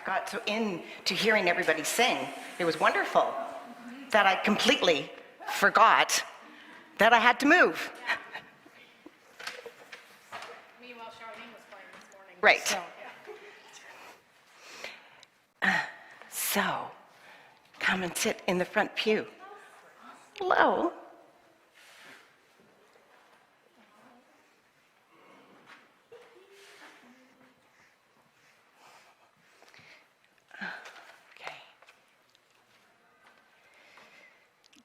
got so into hearing everybody sing. It was wonderful that I completely forgot that I had to move. Meanwhile, Charlene was playing this morning. Right. So, come and sit in the front pew. Hello. Okay.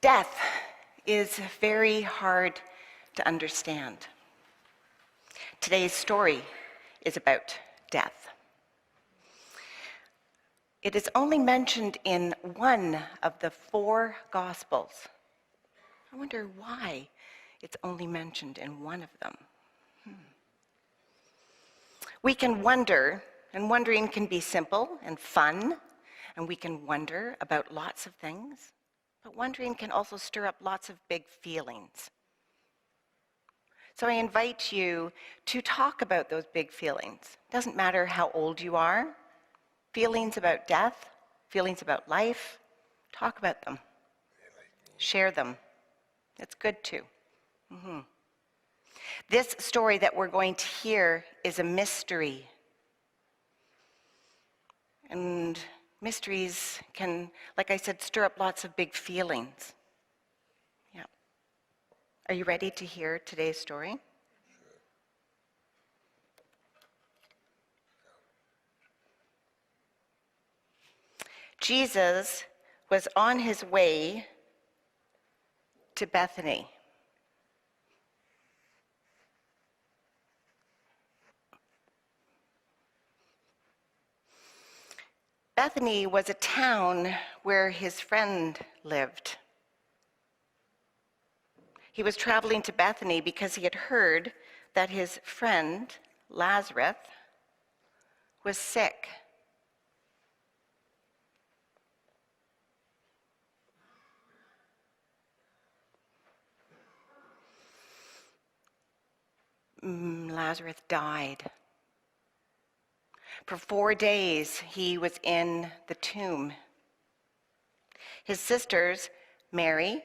Death is very hard to understand. Today's story is about death. It is only mentioned in one of the 4 Gospels. I wonder why it's only mentioned in one of them. We can wonder, and wondering can be simple and fun, and we can wonder about lots of things, but wondering can also stir up lots of big feelings. So I invite you to talk about those big feelings. Doesn't matter how old you are. Feelings about death, feelings about life, talk about them. Share them. It's good too. This story that we're going to hear is a mystery. And mysteries can, like I said, stir up lots of big feelings. Yeah. Are you ready to hear today's story? Jesus was on his way to Bethany. Bethany was a town where his friend lived. He was traveling to Bethany because he had heard that his friend, Lazarus, was sick. Lazarus died. For 4 days, he was in the tomb. His sisters, Mary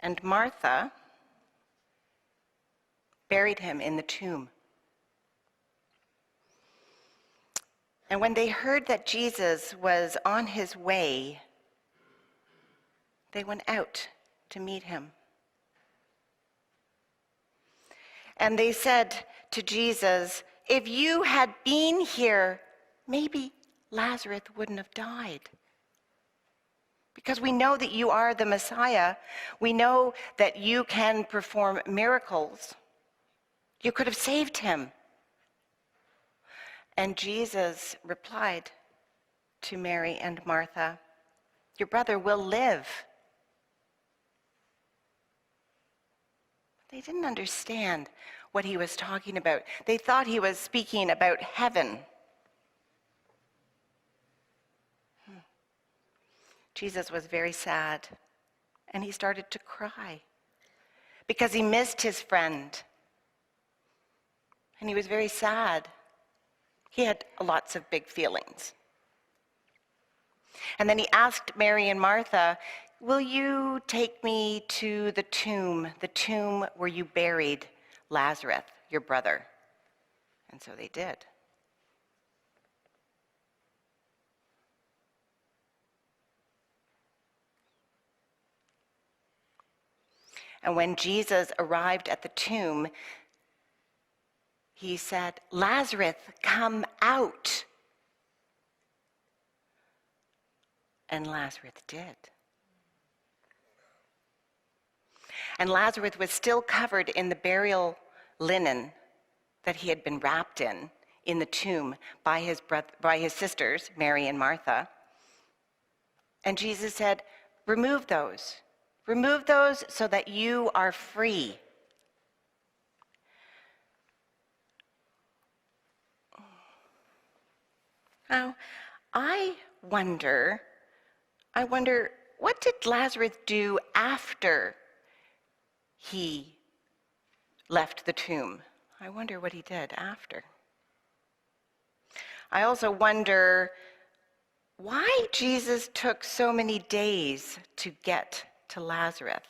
and Martha, buried him in the tomb. And when they heard that Jesus was on his way, they went out to meet him. And they said to Jesus, "If you had been here, maybe Lazarus wouldn't have died. Because we know that you are the Messiah. We know that you can perform miracles. You could have saved him." And Jesus replied to Mary and Martha, "Your brother will live." They didn't understand what he was talking about. They thought he was speaking about heaven. Jesus was very sad, and he started to cry because he missed his friend. And he was very sad. He had lots of big feelings. And then he asked Mary and Martha, "Will you take me to the tomb where you buried Lazarus, your brother?" And so they did. And when Jesus arrived at the tomb, he said, "Lazarus, come out." And Lazarus did. And Lazarus was still covered in the burial linen that he had been wrapped in the tomb by his sisters, Mary and Martha. And Jesus said, "Remove those. Remove those so that you are free." Now, I wonder, what did Lazarus do after he left the tomb? I wonder what he did after. I also wonder why Jesus took so many days to get to Lazarus.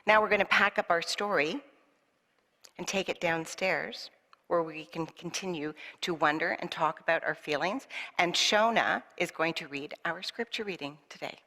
Now we're going to pack up our story and take it downstairs where we can continue to wonder and talk about our feelings. And Shona is going to read our scripture reading today.